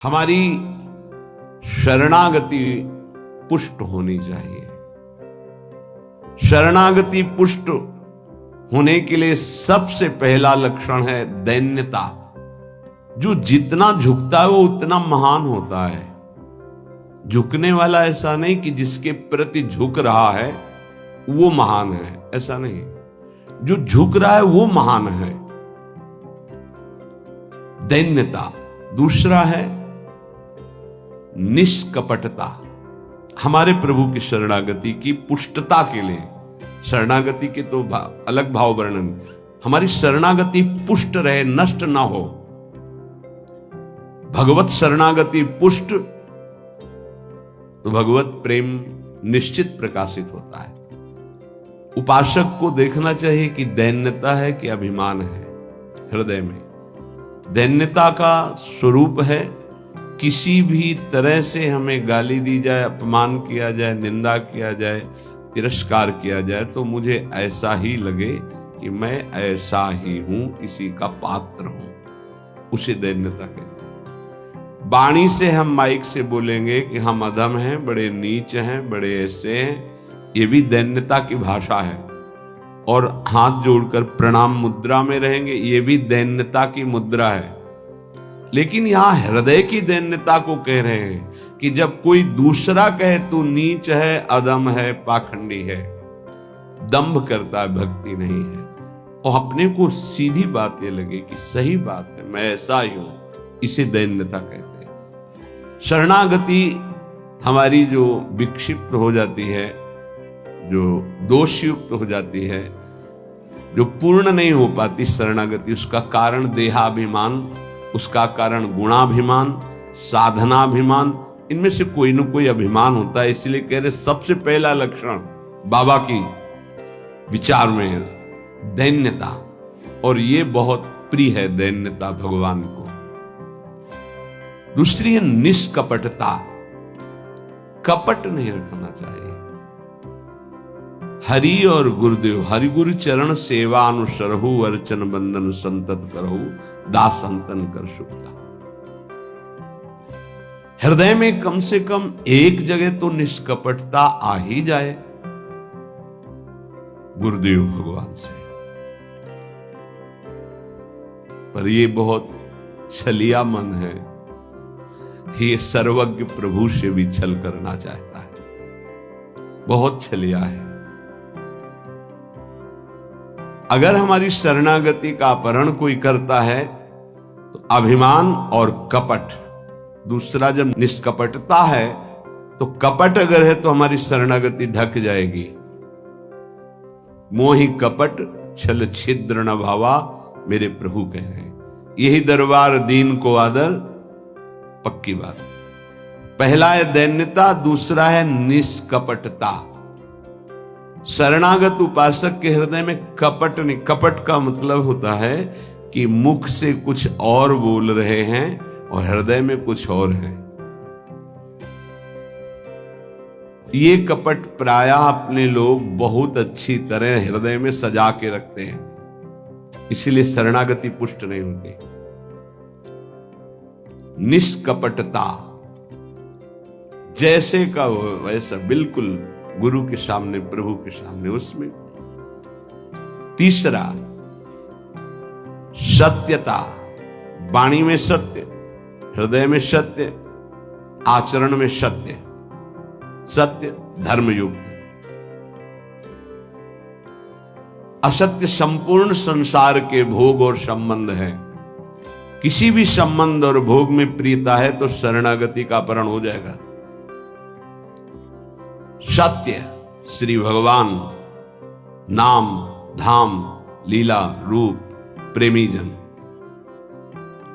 हमारी शरणागति पुष्ट होनी चाहिए। शरणागति पुष्ट होने के लिए सबसे पहला लक्षण है दैन्यता। जो जितना झुकता है वो उतना महान होता है। झुकने वाला ऐसा नहीं कि जिसके प्रति झुक रहा है वो महान है, ऐसा नहीं। जो झुक रहा है वो महान है, दैन्यता। दूसरा है निष्कपटता। हमारे प्रभु की शरणागति की पुष्टता के लिए, शरणागति के तो अलग भाव वर्णन, हमारी शरणागति पुष्ट रहे, नष्ट ना हो। भगवत शरणागति पुष्ट तो भगवत प्रेम निश्चित प्रकाशित होता है। उपासक को देखना चाहिए कि दैन्यता है कि अभिमान है। हृदय में दैन्यता का स्वरूप है किसी भी तरह से हमें गाली दी जाए, अपमान किया जाए, निंदा किया जाए, तिरस्कार किया जाए तो मुझे ऐसा ही लगे कि मैं ऐसा ही हूं, इसी का पात्र हूं। उसे दैन्यता कहते हैं। वाणी से हम माइक से बोलेंगे कि हम अधम हैं, बड़े नीच हैं, बड़े ऐसे हैं, ये भी दैन्यता की भाषा है। और हाथ जोड़कर प्रणाम मुद्रा में रहेंगे, ये भी दैन्यता की मुद्रा है। लेकिन यहां हृदय की दैन्यता को कह रहे हैं कि जब कोई दूसरा कहे तू नीच है, अधम है, पाखंडी है, दंभ करता है, भक्ति नहीं है, और अपने को सीधी बात ये लगे कि सही बात है, मैं ऐसा ही हूं, इसे दैन्यता कहते हैं। शरणागति हमारी जो विक्षिप्त हो जाती है, जो दोषयुक्त हो जाती है, जो पूर्ण नहीं हो पाती शरणागति, उसका कारण देहाभिमान, उसका कारण गुणाभिमान, साधनाभिमान, इनमें से कोई न कोई अभिमान होता है। इसलिए कह रहे सबसे पहला लक्षण बाबा की विचार में दैन्यता, और ये बहुत प्रिय है दैन्यता भगवान को। दूसरी है निष्कपटता। कपट नहीं रखना चाहिए। हरि और गुरुदेव, हरि गुरु चरण सेवा अनुसरहु, अर्चन बंदन संतत करहु, दास संतन कर शुक्ला। हृदय में कम से कम एक जगह तो निष्कपटता आ ही जाए गुरुदेव भगवान से। पर ये बहुत छलिया मन है, ये सर्वज्ञ प्रभु से भी छल करना चाहता है, बहुत छलिया है। अगर हमारी शरणागति का अपहरण कोई करता है तो अभिमान और कपट। दूसरा जब निष्कपटता है तो कपट अगर है तो हमारी शरणागति ढक जाएगी। मोहि कपट छल छिद्र न भावा, मेरे प्रभु कह रहे हैं। यही दरबार दीन को आदर, पक्की बात। पहला है दैन्यता, दूसरा है निष्कपटता। शरणागत उपासक के हृदय में कपट नहीं। कपट का मतलब होता है कि मुख से कुछ और बोल रहे हैं और हृदय में कुछ और है। ये कपट प्रायः अपने लोग बहुत अच्छी तरह हृदय में सजा के रखते हैं, इसीलिए शरणागति पुष्ट नहीं होती। निष्कपटता, जैसे का वैसा, बिल्कुल गुरु के सामने, प्रभु के सामने, उसमें। तीसरा सत्यता। वाणी में सत्य, हृदय में सत्य, आचरण में सत्य, सत्य धर्मयुक्त। असत्य संपूर्ण संसार के भोग और संबंध है। किसी भी संबंध और भोग में प्रियता है तो शरणागति का अपहरण हो जाएगा। सत्य श्री भगवान, नाम, धाम, लीला, रूप, प्रेमी जन।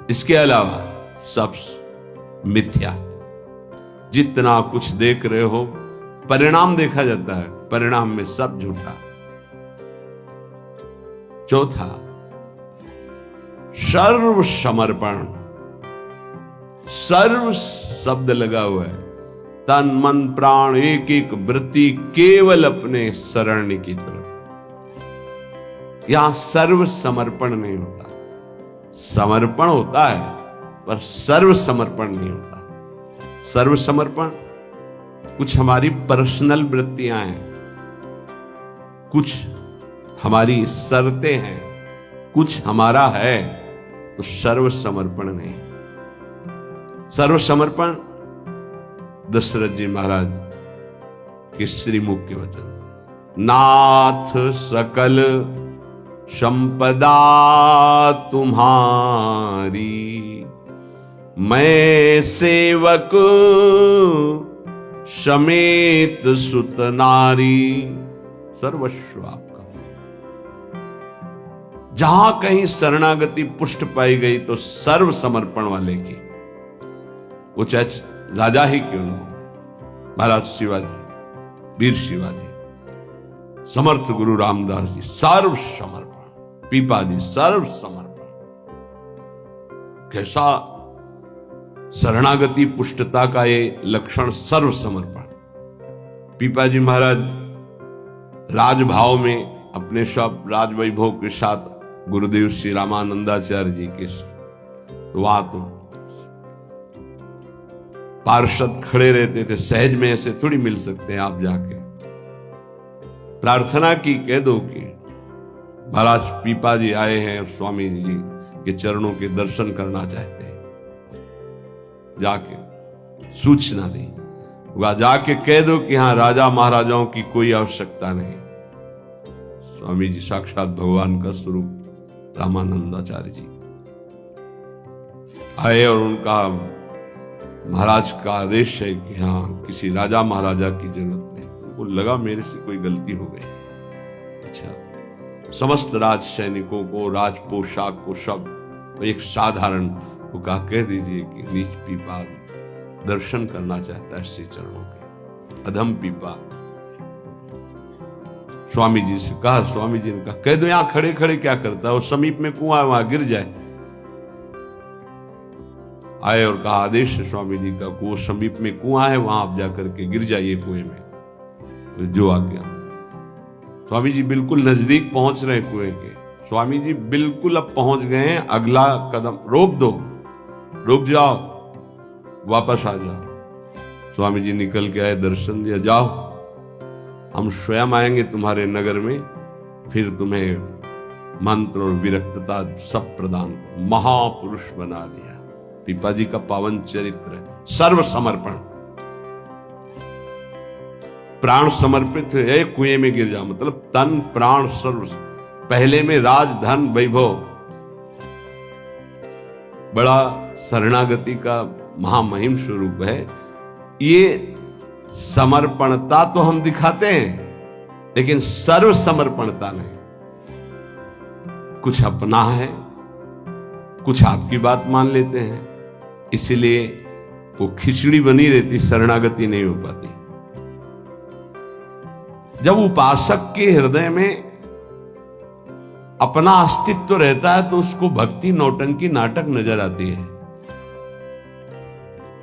इसके अलावा सब मिथ्या। जितना कुछ देख रहे हो परिणाम देखा जाता है, परिणाम में सब झूठा। चौथा सर्व समर्पण। सर्व शब्द लगा हुआ है, तन मन प्राण एक एक वृत्ति केवल अपने शरण की तरफ। यहां सर्व समर्पण नहीं होता, समर्पण होता है पर सर्व समर्पण नहीं होता। सर्व समर्पण कुछ हमारी पर्सनल वृत्तियां हैं, कुछ हमारी शर्तें हैं, कुछ हमारा है, तो सर्व समर्पण नहीं। सर्व समर्पण दशरथ जी महाराज के श्रीमुख के वचन, नाथ सकल संपदा तुम्हारी, मैं सेवक समेत सुत नारी, सर्वस्व आपका। जहां कहीं शरणागति पुष्ट पाई गई तो सर्व समर्पण वाले की, वो चाहे राजा ही क्यों न हो। महाराज शिवाजी, वीर शिवाजी, समर्थ गुरु रामदास जी सर्व समर्पण, पीपा जी सर्व समर्पण। कैसा शरणागति पुष्टता का ये लक्षण, सर्व समर्पण। पीपा जी महाराज राजभाव में अपने सब राजवैभव के साथ गुरुदेव श्री रामानंदाचार्य जी के, तो वहां तो पार्षद खड़े रहते थे, सहज में ऐसे थोड़ी मिल सकते हैं। आप जाके प्रार्थना की, कह दो कि महाराज पीपा जी आए हैं और स्वामी जी के चरणों के दर्शन करना चाहते हैं। जाके सूचना दी, जाके कह दो कि हाँ राजा महाराजाओं की कोई आवश्यकता नहीं। स्वामी जी साक्षात भगवान का स्वरूप रामानंदाचार्य जी आए और उनका महाराज का आदेश है कि हाँ किसी राजा महाराजा की जरूरत नहीं। उनको लगा मेरे से कोई गलती हो गई। अच्छा, समस्त राज सैनिकों को, राज पोशाक को, सब एक साधारण को कहा कह दीजिए कि नीच पीपा दर्शन करना चाहता है श्री चरणों के। अधम पीपा स्वामी जी से कहा, स्वामी जी ने कहा कह दो यहां खड़े खड़े क्या करता है, वो समीप में कुआं है वहां गिर जाए। आए और कहा आदेश है स्वामी जी का, वो समीप में कुआं है वहां आप जाकर के गिर जाइए कुएं में। जो आ गया स्वामी जी बिल्कुल नजदीक पहुंच रहे कुएं के। स्वामी जी बिल्कुल अब पहुंच गए हैं, अगला कदम रोक दो, रुक जाओ, वापस आ जाओ। स्वामी जी निकल के आए, दर्शन दिया, जाओ हम स्वयं आएंगे तुम्हारे नगर में, फिर तुम्हें मंत्र और विरक्तता सब प्रदान। महापुरुष बना दिया। पीपा जी का पावन चरित्र, सर्व समर्पण, प्राण समर्पित है, कुएं में गिर जा, मतलब तन प्राण सर्व। पहले में राज धन वैभव, बड़ा शरणागति का महामहिम स्वरूप है। ये समर्पणता तो हम दिखाते हैं, लेकिन सर्व समर्पणता नहीं। कुछ अपना है, कुछ आपकी बात मान लेते हैं, इसीलिए वो खिचड़ी बनी रहती, शरणागति नहीं हो पाती। जब उपासक के हृदय में अपना अस्तित्व रहता है तो उसको भक्ति नौटंकी नाटक नजर आती है।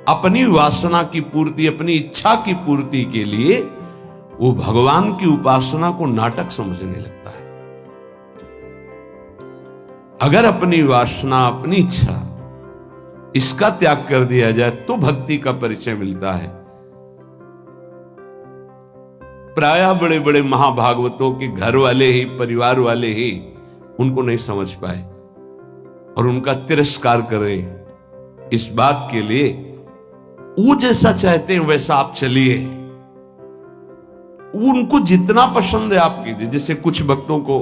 अपनी वासना की पूर्ति, अपनी इच्छा की पूर्ति के लिए वो भगवान की उपासना को नाटक समझने लगता है। अगर अपनी वासना, अपनी इच्छा, इसका त्याग कर दिया जाए तो भक्ति का परिचय मिलता है। प्रायः बड़े बड़े महाभागवतों के घर वाले ही, परिवार वाले ही उनको नहीं समझ पाए और उनका तिरस्कार करें। इस बात के लिए वो जैसा चाहते हैं वैसा आप चलिए, उनको जितना पसंद है आप कीजिए। जैसे कुछ भक्तों को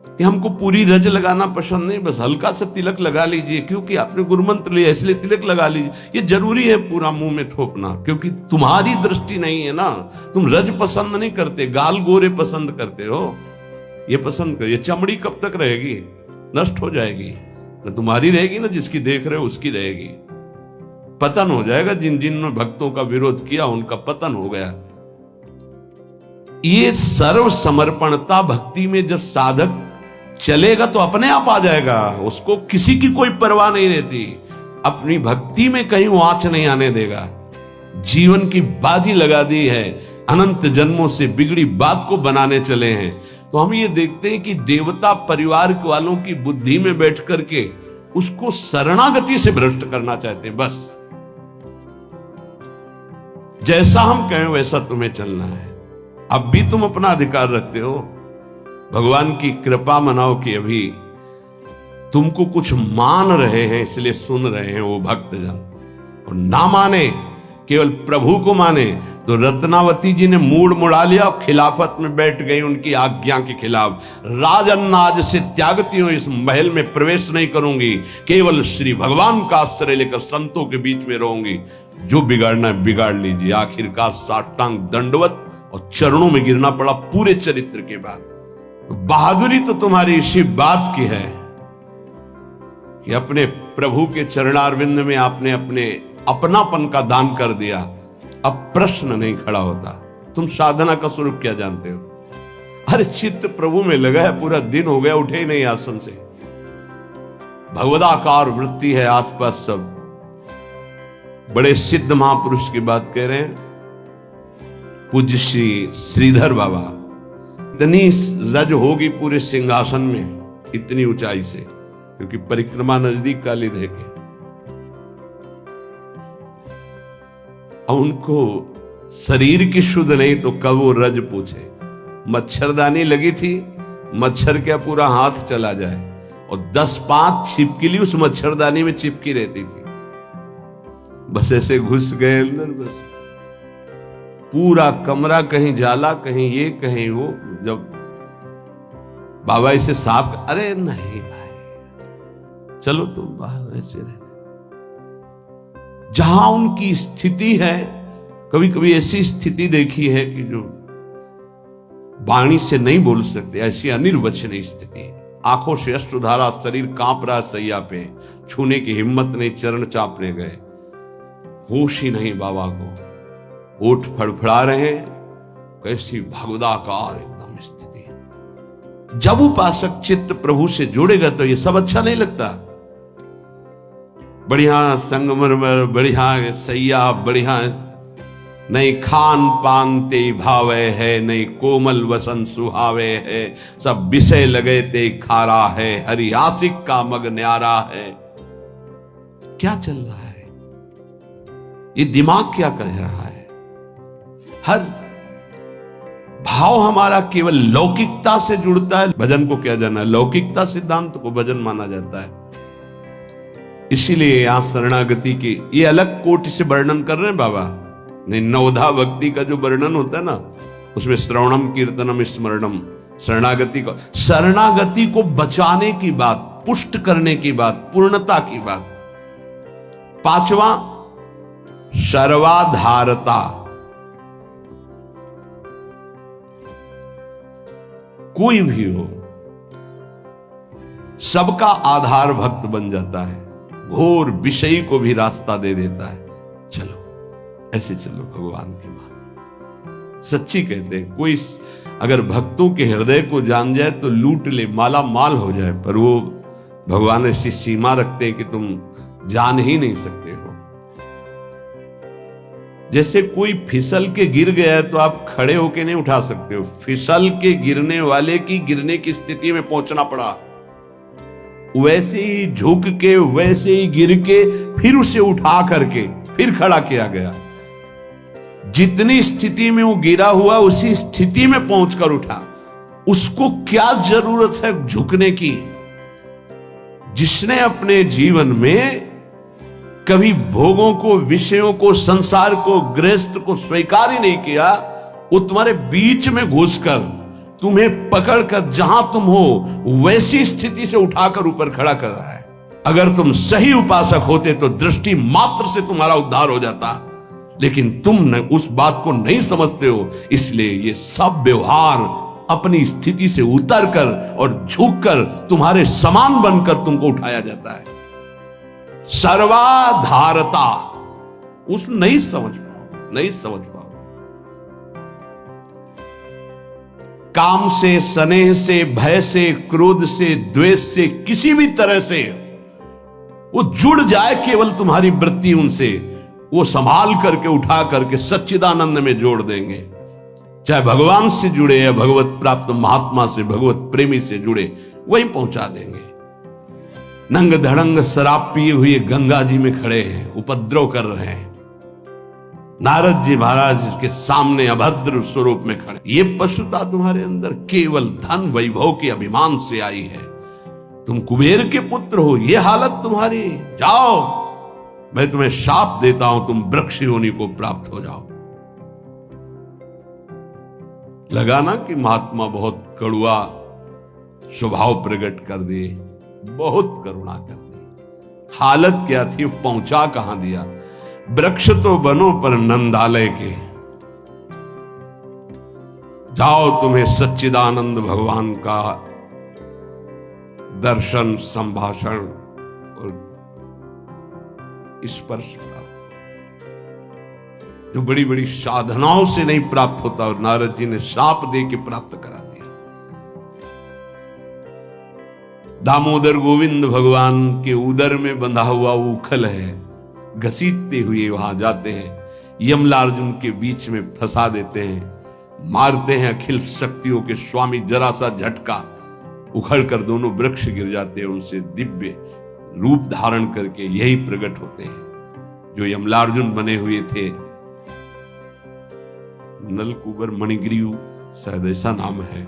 कि हमको पूरी रज लगाना पसंद नहीं, बस हल्का सा तिलक लगा लीजिए, क्योंकि आपने गुरुमंत्र लिया इसलिए तिलक लगा लीजिए। ये जरूरी है पूरा मुंह में थोपना, क्योंकि तुम्हारी दृष्टि नहीं है ना। तुम रज पसंद नहीं करते, गाल गोरे पसंद करते हो। ये पसंद कर, ये चमड़ी कब तक रहेगी, नष्ट हो जाएगी। न तुम्हारी रहेगी ना जिसकी देख रहे हो उसकी रहेगी। पतन हो जाएगा। जिन जिन भक्तों का विरोध किया उनका पतन हो गया। ये सर्व समर्पणता भक्ति में जब साधक चलेगा तो अपने आप आ जाएगा। उसको किसी की कोई परवाह नहीं रहती, अपनी भक्ति में कहीं वो आंच नहीं आने देगा। जीवन की बाजी लगा दी है, अनंत जन्मों से बिगड़ी बात को बनाने चले हैं। तो हम ये देखते हैं कि देवता परिवार वालों की बुद्धि में बैठ करके उसको शरणागति से भ्रष्ट करना चाहते हैं। बस जैसा हम कहें वैसा तुम्हें चलना है। अब भी तुम अपना अधिकार रखते हो, भगवान की कृपा मनाओ कि अभी तुमको कुछ मान रहे हैं इसलिए सुन रहे हैं वो भक्तजन, और ना माने केवल प्रभु को माने तो रत्नावती जी ने मूड मुड़ा लिया और खिलाफत में बैठ गई उनकी आज्ञा के खिलाफ। राजन आज से त्यागती हूं, इस महल में प्रवेश नहीं करूंगी, केवल श्री भगवान का आश्रय लेकर संतों के बीच में रहूंगी। जो बिगाड़ना है बिगाड़ लीजिए। आखिरकार साष्टांग दंडवत और चरणों में गिरना पड़ा पूरे चरित्र के बाद। तो बहादुरी तो तुम्हारी इसी बात की है कि अपने प्रभु के चरणारविंद में आपने अपनापन का दान कर दिया। अब प्रश्न नहीं खड़ा होता, तुम साधना का स्वरूप क्या जानते हो? अरे चित्त प्रभु में लगा है, पूरा दिन हो गया उठे ही नहीं आसन से। भगवदाकार वृत्ति है आसपास सब। बड़े सिद्ध महापुरुष की बात कह रहे हैं, पूज्य श्री श्रीधर बाबा। इतनी रज होगी पूरे सिंहासन में, इतनी ऊंचाई से, क्योंकि परिक्रमा नजदीक काली दे के। उनको शरीर की शुद्ध नहीं तो कब वो रज पूछे। मच्छरदानी लगी थी, मच्छर क्या पूरा हाथ चला जाए, और 10-5 छिपकली उस मच्छरदानी में चिपकी रहती थी। बस ऐसे घुस गए अंदर, बस पूरा कमरा कहीं जाला, कहीं ये कहीं वो। जब बाबा इसे साफ, अरे नहीं भाई चलो तुम बाहर ऐसे रहे। जहां उनकी स्थिति है, कभी कभी ऐसी स्थिति देखी है कि जो वाणी से नहीं बोल सकते, ऐसी अनिर्वचनीय स्थिति। आंखों से अश्रुधारा, शरीर कांप रहा सैया पे, छूने की हिम्मत नहीं, चरण चापने गए, होश ही नहीं बाबा को, ओठ फड़फड़ा रहे, कैसी भगवदाकार एकदम स्थिति। जब उपासक चित्त प्रभु से जुड़ेगा तो ये सब अच्छा नहीं लगता। बढ़िया संगमरमर, बढ़िया सैया, बढ़िया नहीं खान पान ते भावे है, नहीं कोमल वसन सुहावे है, सब विषय लगे ते खारा है, हरि आशिक का मग न्यारा है। क्या चल रहा है? ये दिमाग क्या कह रहा है? हर भाव हमारा केवल लौकिकता से जुड़ता है। भजन को क्या जाना है? लौकिकता सिद्धांत को भजन माना जाता है। इसीलिए यहां शरणागति की ये अलग कोटि से वर्णन कर रहे हैं बाबा। नहीं, नवधा भक्ति का जो वर्णन होता है ना, उसमें श्रवणम कीर्तनम स्मरणम, शरणागति को बचाने की बात, पुष्ट करने की बात, पूर्णता की बात। 5वां सर्वाधारता। कोई भी हो, सबका आधार भक्त बन जाता है, घोर विषयी को भी रास्ता दे देता है। चलो ऐसे चलो भगवान की बात सच्ची कहते हैं। कोई अगर भक्तों के हृदय को जान जाए तो लूट ले, माला माल हो जाए, पर वो भगवान ऐसी सीमा रखते हैं कि तुम जान ही नहीं सकते हो। जैसे कोई फिसल के गिर गया है तो आप खड़े होके नहीं उठा सकते हो, फिसल के गिरने वाले की गिरने की स्थिति में पहुंचना पड़ा। वैसे ही झुक के, वैसे ही गिर के, फिर उसे उठा करके फिर खड़ा किया गया। जितनी स्थिति में वो गिरा हुआ उसी स्थिति में पहुंचकर उठा। उसको क्या जरूरत है झुकने की? जिसने अपने जीवन में कभी भोगों को, विषयों को, संसार को, गृहस्थ को स्वीकार ही नहीं किया, वो तुम्हारे बीच में घुसकर तुम्हें पकड़कर जहां तुम हो वैसी स्थिति से उठाकर ऊपर खड़ा कर रहा है। अगर तुम सही उपासक होते तो दृष्टि मात्र से तुम्हारा उद्धार हो जाता, लेकिन तुम उस बात को नहीं समझते हो। इसलिए ये सब व्यवहार अपनी स्थिति से उतरकर और झुककर तुम्हारे समान बनकर तुमको उठाया जाता है। सर्वाधारता उस नहीं समझ पाओ। काम से, स्नेह से, भय से, क्रोध से, द्वेष से, किसी भी तरह से वो जुड़ जाए केवल तुम्हारी वृत्ति उनसे, वो संभाल करके उठा करके सच्चिदानंद में जोड़ देंगे। चाहे भगवान से जुड़े या भगवत प्राप्त महात्मा से, भगवत प्रेमी से जुड़े, वहीं पहुंचा देंगे। नंग धड़ंग शराब पिए हुए गंगा जी में खड़े हैं, उपद्रव कर रहे हैं। नारद जी महाराज के सामने अभद्र स्वरूप में खड़े। ये पशुता तुम्हारे अंदर केवल धन वैभव के अभिमान से आई है। तुम कुबेर के पुत्र हो, ये हालत तुम्हारी। जाओ, मैं तुम्हें शाप देता हूं, तुम वृक्ष योनि को प्राप्त हो जाओ। लगा ना कि महात्मा बहुत कड़ुआ स्वभाव प्रकट कर दिए, बहुत करुणा कर दी। हालत क्या थी, पहुंचा कहां दिया। वृक्ष तो बनो पर नंदालय के, जाओ तुम्हें सच्चिदानंद भगवान का दर्शन, संभाषण और स्पर्श प्राप्त, जो बड़ी बड़ी साधनाओं से नहीं प्राप्त होता, और नारद जी ने शाप दे के प्राप्त करा दिया। दामोदर गोविंद भगवान के उदर में बंधा हुआ उखल है, घसीटते हुए वहां जाते हैं, यमलार्जुन के बीच में फंसा देते हैं, मारते हैं अखिल शक्तियों के स्वामी। जरा सा झटका, उखड़कर दोनों वृक्ष गिर जाते हैं। उनसे दिव्य रूप धारण करके यही प्रकट होते हैं जो यमलार्जुन बने हुए थे। नलकुबर मणिग्रीव शायद ऐसा नाम है।